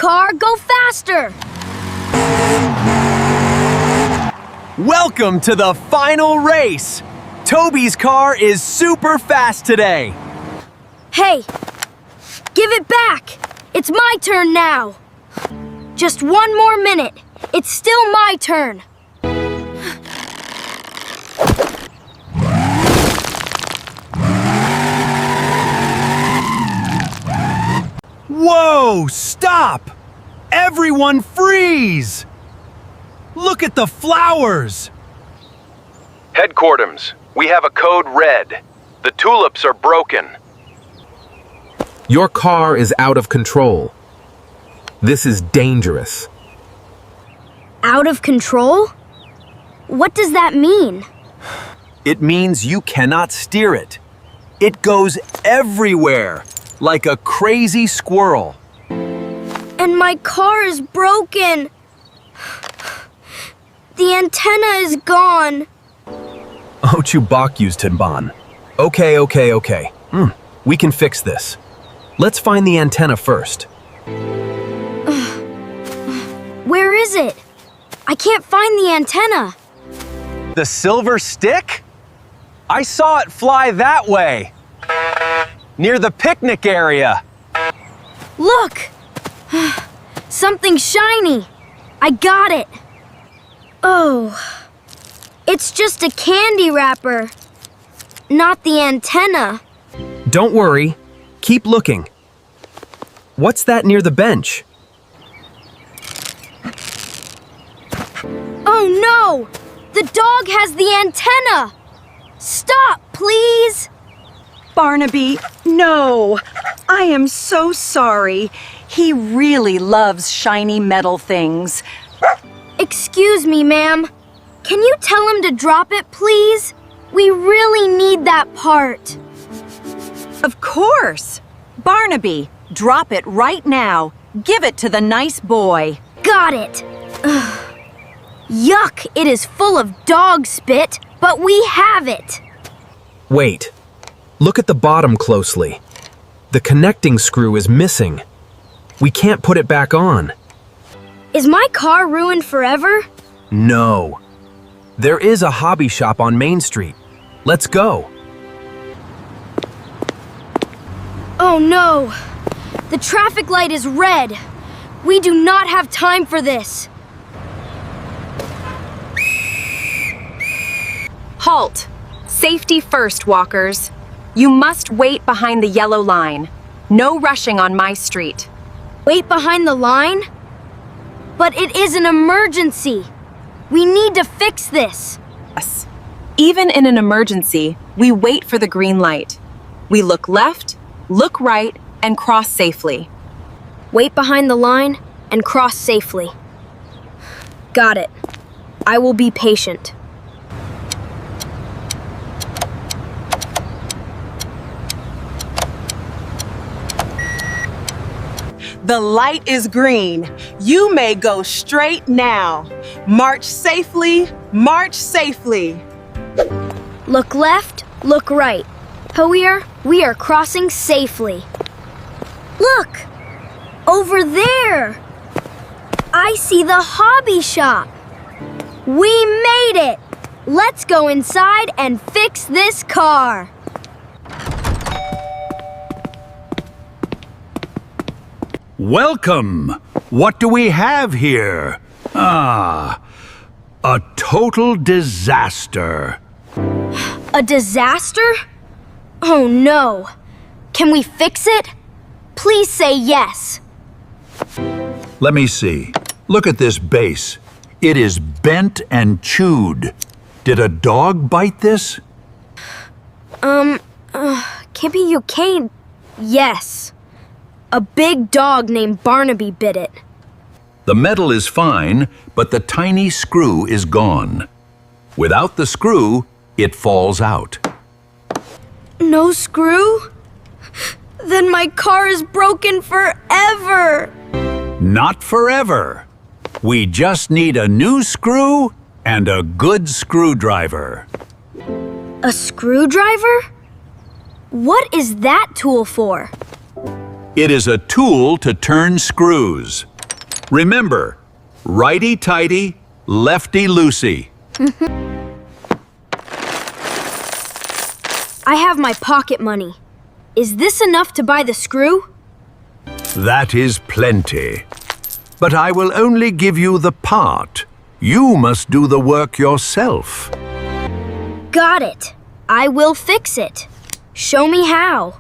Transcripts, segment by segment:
car go faster! Welcome to the final race! Toby's car is super fast today! Hey, give it back! It's my turn now! Just one more minute. It's still my turn. Whoa! Stop! Everyone freeze! Look at the flowers! Headquarters, we have a code red. The tulips are broken. Your car is out of control. This is dangerous. Out of control? What does that mean? It means you cannot steer it. It goes everywhere, like a crazy squirrel. And my car is broken. The antenna is gone. Ochubakuztenban. Okay. We can fix this. Let's find the antenna first. Where is it? I can't find the antenna. The silver stick? I saw it fly that way. Near the picnic area. Look! Something shiny. I got it. Oh, it's just a candy wrapper, not the antenna. Don't worry. Keep looking. What's that near the bench? Oh no! The dog has the antenna! Stop, please! Barnaby, no! I am so sorry. He really loves shiny metal things. Excuse me, ma'am. Can you tell him to drop it, please? We really need that part. Of course! Barnaby, drop it right now. Give it to the nice boy. Got it. Ugh. Yuck, it is full of dog spit, but we have it. Wait. Look at the bottom closely. The connecting screw is missing. We can't put it back on. Is my car ruined forever? No. There is a hobby shop on Main Street. Let's go. Oh no! The traffic light is red. We do not have time for this. Halt! Safety first, walkers. You must wait behind the yellow line. No rushing on my street. Wait behind the line? But it is an emergency. We need to fix this. Yes. Even in an emergency, we wait for the green light. We look left, look right, and cross safely. Wait behind the line and cross safely. Got it. I will be patient. The light is green. You may go straight now. March safely, march safely. Look left, look right. Howeer, we are crossing safely. Look! Over there! I see the hobby shop. We made it! Let's go inside and fix this car. Welcome! What do we have here? A total disaster. A disaster? Oh no. Can we fix it? Please say yes. Let me see. Look at this base. It is bent and chewed. Did a dog bite this? Kippy, you can't. Yes. A big dog named Barnaby bit it. The metal is fine, but the tiny screw is gone. Without the screw, it falls out. No screw? Then my car is broken forever. Not forever. We just need a new screw and a good screwdriver. A screwdriver? What is that tool for? It is a tool to turn screws. Remember, righty-tighty, lefty-loosey. I have my pocket money. Is this enough to buy the screw? That is plenty. But I will only give you the part. You must do the work yourself. Got it. I will fix it. Show me how.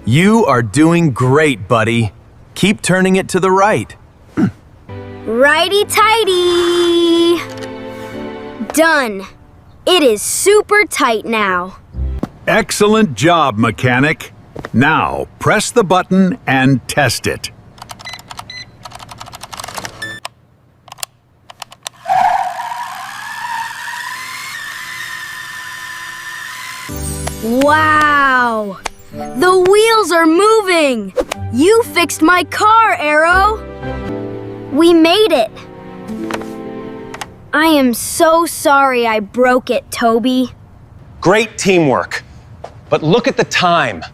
You are doing great, buddy. Keep turning it to the right. Righty-tighty. Done. It is super tight now. Excellent job, mechanic. Now, press the button and test it. Wow! The wheels are moving! You fixed my car, Arrow! We made it! I am so sorry I broke it, Toby. Great teamwork. But look at the time.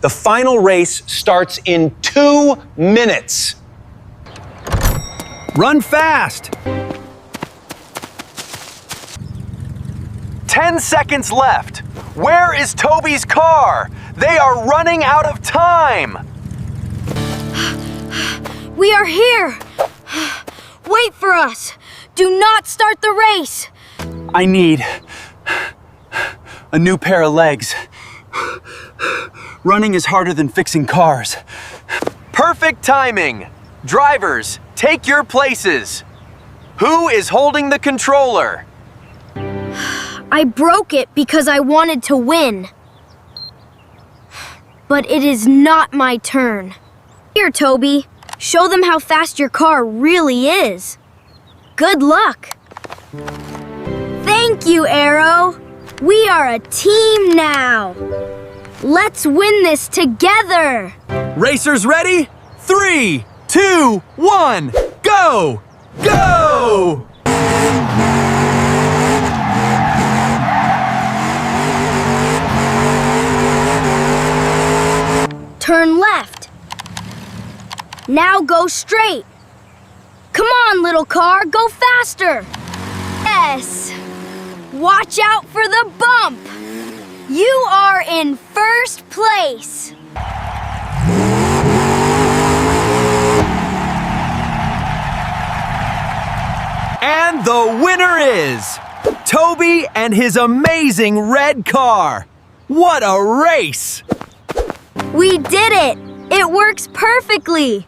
The final race starts in 2 minutes. Run fast! 10 seconds left. Where is Toby's car? They are running out of time. We are here! Wait for us! Do not start the race! I need a new pair of legs. Running is harder than fixing cars. Perfect timing. Drivers, take your places. Who is holding the controller? I broke it because I wanted to win. But it is not my turn. Here, Toby. Show them how fast your car really is. Good luck. Thank you, Arrow. We are a team now. Let's win this together. Racers ready? 3, 2, 1, go! Go! Turn left. Now go straight. Come on, little car, go faster. Yes. Watch out for the bump. You are in first place. And the winner is Toby and his amazing red car. What a race! We did it. It works perfectly.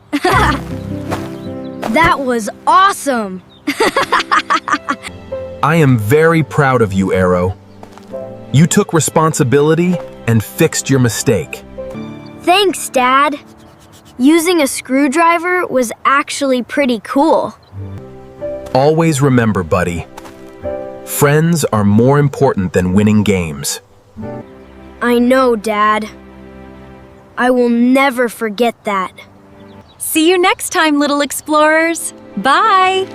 That was awesome. I am very proud of you, Arrow. You took responsibility and fixed your mistake. Thanks, Dad. Using a screwdriver was actually pretty cool. Always remember, buddy, friends are more important than winning games. I know, Dad. I will never forget that. See you next time, little explorers. Bye!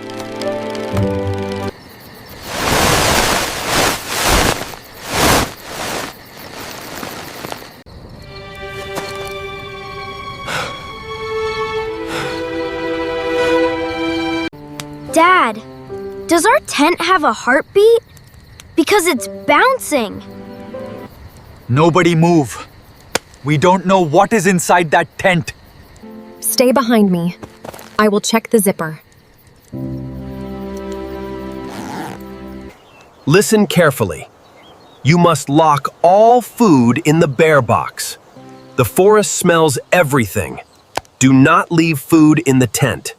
Dad, does our tent have a heartbeat? Because it's bouncing. Nobody move. We don't know what is inside that tent. Stay behind me. I will check the zipper. Listen carefully. You must lock all food in the bear box. The forest smells everything. Do not leave food in the tent.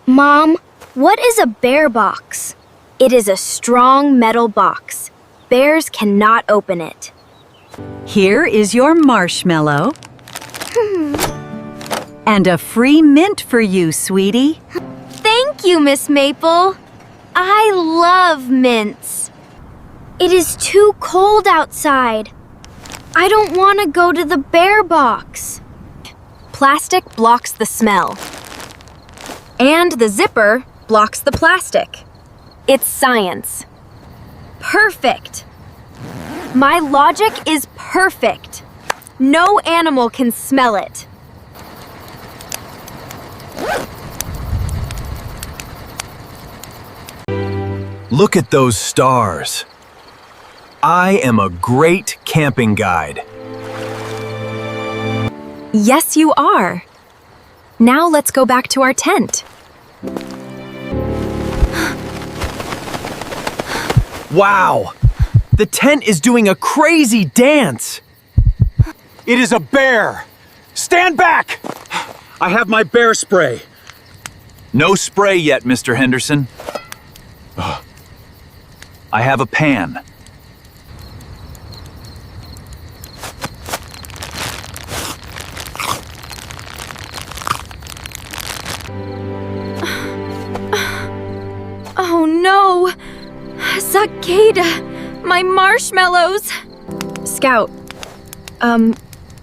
Mom, what is a bear box? It is a strong metal box. Bears cannot open it. Here is your marshmallow. And a free mint for you, sweetie. Thank you, Miss Maple. I love mints. It is too cold outside. I don't want to go to the bear box. Plastic blocks the smell. And the zipper blocks the plastic. It's science. Perfect. My logic is perfect. No animal can smell it. Look at those stars. I am a great camping guide. Yes, you are. Now let's go back to our tent. Wow! The tent is doing a crazy dance! It is a bear! Stand back! I have my bear spray. No spray yet, Mr. Henderson. I have a pan. Oh no! Cicada! My marshmallows! Scout,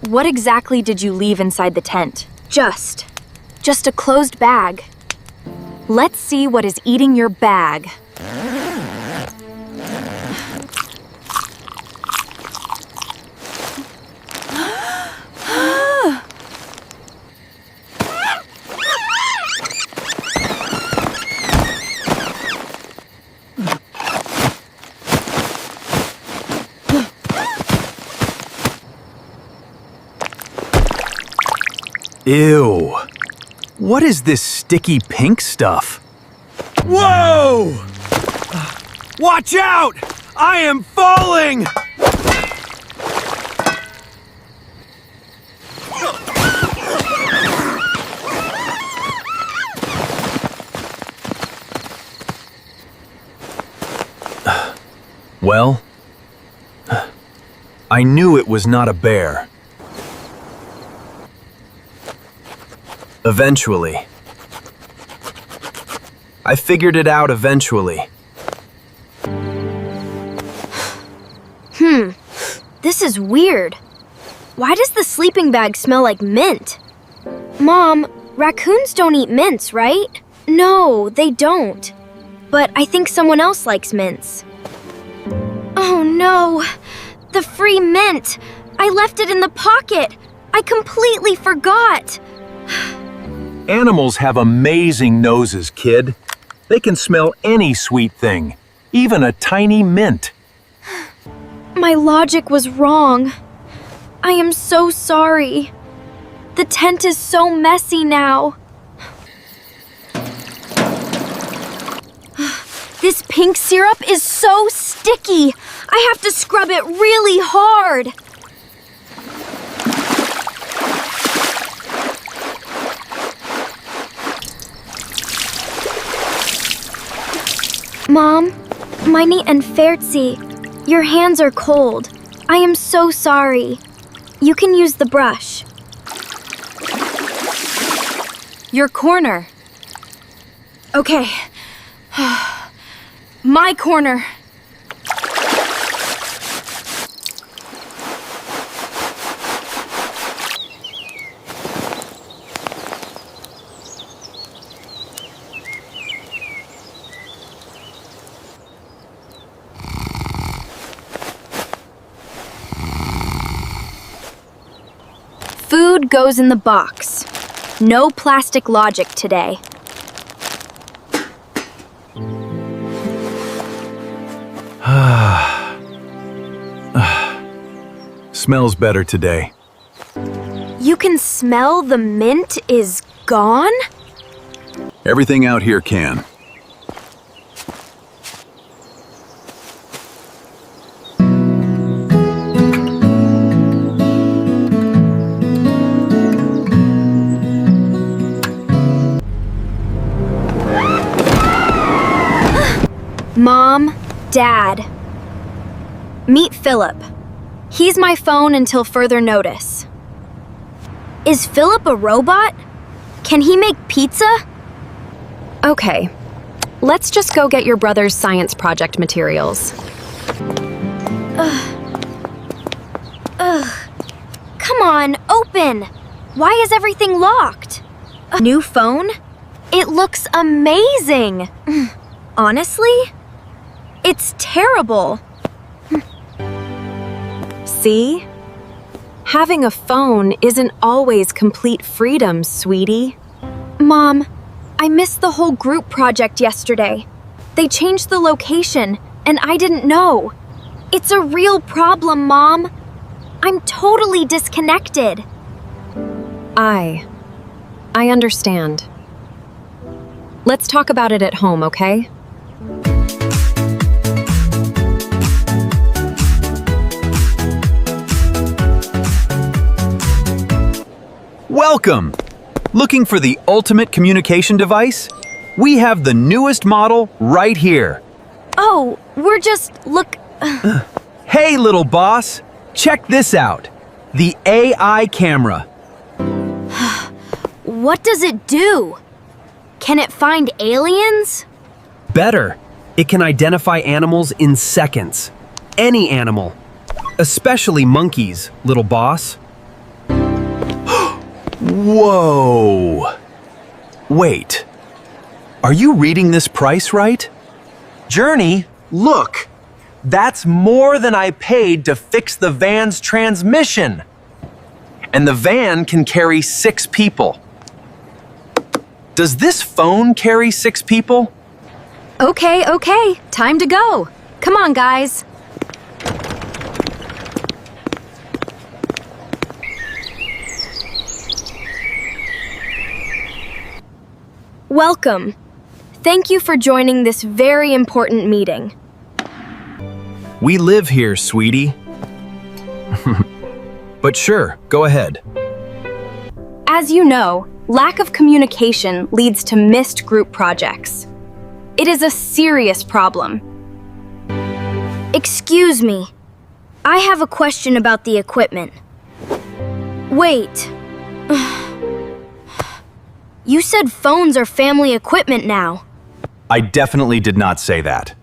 what exactly did you leave inside the tent? Just. Just a closed bag. Let's see what is eating your bag. Ew. What is this sticky pink stuff? Whoa! Watch out! I am falling! Well, I knew it was not a bear. Eventually. I figured it out eventually. This is weird. Why does the sleeping bag smell like mint? Mom, raccoons don't eat mints, right? No, they don't. But I think someone else likes mints. Oh no! The free mint! I left it in the pocket! I completely forgot! Animals have amazing noses, kid. They can smell any sweet thing, even a tiny mint. My logic was wrong. I am so sorry. The tent is so messy now. This pink syrup is so sticky. I have to scrub it really hard. Mom, Miney and Fertzi, your hands are cold. I am so sorry. You can use the brush. Your corner. Okay. My corner. Food goes in the box. No plastic logic today. Smells better today. You can smell the mint is gone? Everything out here can. Mom, Dad. Meet Philip. He's my phone until further notice. Is Philip a robot? Can he make pizza? Okay, let's just go get your brother's science project materials. Come on, open! Why is everything locked? A new phone? It looks amazing! Honestly? It's terrible. See? Having a phone isn't always complete freedom, sweetie. Mom, I missed the whole group project yesterday. They changed the location, and I didn't know. It's a real problem, Mom. I'm totally disconnected. I understand. Let's talk about it at home, okay? Welcome! Looking for the ultimate communication device? We have the newest model right here. Oh, we're just Hey, little boss! Check this out. The AI camera. What does it do? Can it find aliens? Better, it can identify animals in seconds. Any animal. Especially monkeys, little boss. Whoa! Wait. Are you reading this price right? Journey, look! That's more than I paid to fix the van's transmission. And the van can carry 6 people. Does this phone carry 6 people? Okay, time to go. Come on, guys. Welcome. Thank you for joining this very important meeting. We live here, sweetie. But sure, go ahead. As you know, lack of communication leads to missed group projects. It is a serious problem. Excuse me. I have a question about the equipment. Wait. You said phones are family equipment now. I definitely did not say that.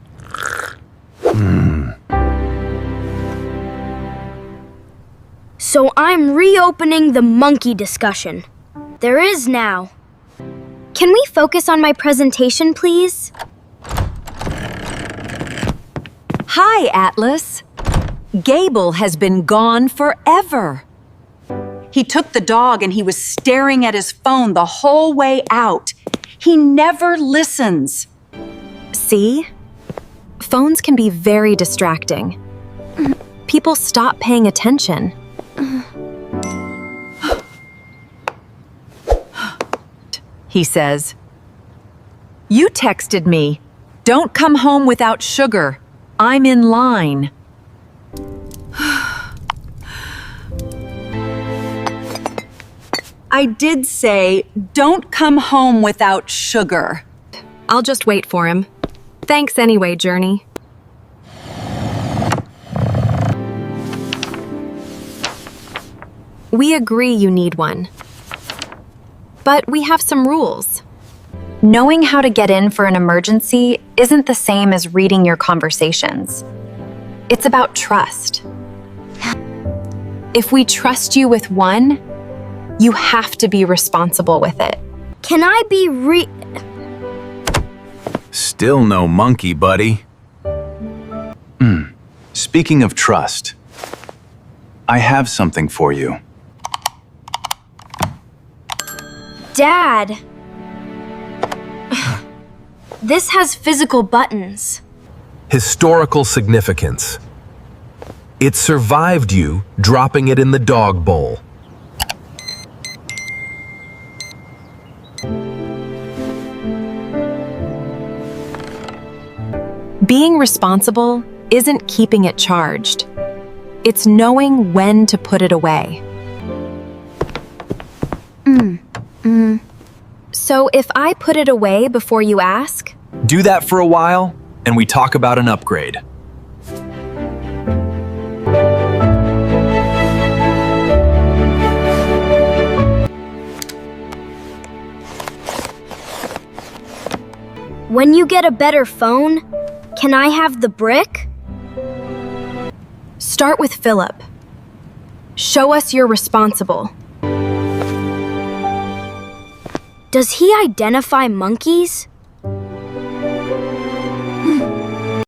So I'm reopening the monkey discussion. There is now. Can we focus on my presentation, please? Hi, Atlas. Gable has been gone forever. He took the dog and he was staring at his phone the whole way out. He never listens. See? Phones can be very distracting. People stop paying attention. He says, "You texted me. Don't come home without sugar. I'm in line." I did say, "Don't come home without sugar." I'll just wait for him. Thanks anyway, Journey. We agree you need one. But we have some rules. Knowing how to get in for an emergency isn't the same as reading your conversations. It's about trust. If we trust you with one, you have to be responsible with it. Can I be Still no monkey, buddy. Speaking of trust, I have something for you. Dad! This has physical buttons. Historical significance. It survived you dropping it in the dog bowl. Being responsible isn't keeping it charged. It's knowing when to put it away. So if I put it away before you ask? Do that for a while, and we talk about an upgrade. When you get a better phone, can I have the brick? Start with Philip. Show us you're responsible. Does he identify monkeys?